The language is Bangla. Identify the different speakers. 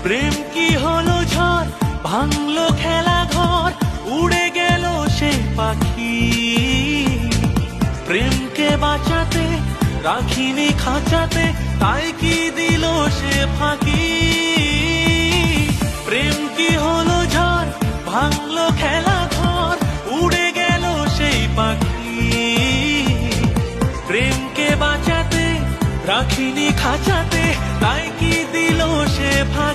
Speaker 1: প্রেম কি হলো ঝড়, ভাঙলো খেলা ঘর, উড়ে গেল সে পাখি। প্রেমকে বাঁচাতে রাখিনি খাঁচাতে, তাই কি দিল সে ফাঁকি। প্রেম কি হলো ঝড়, ভাঙলো খেলা ঘর, উড়ে গেল সেই পাখি। প্রেমকে বাঁচাতে রাখিনি খাঁচাতে, তাই কি দিল সে ফাঁকি।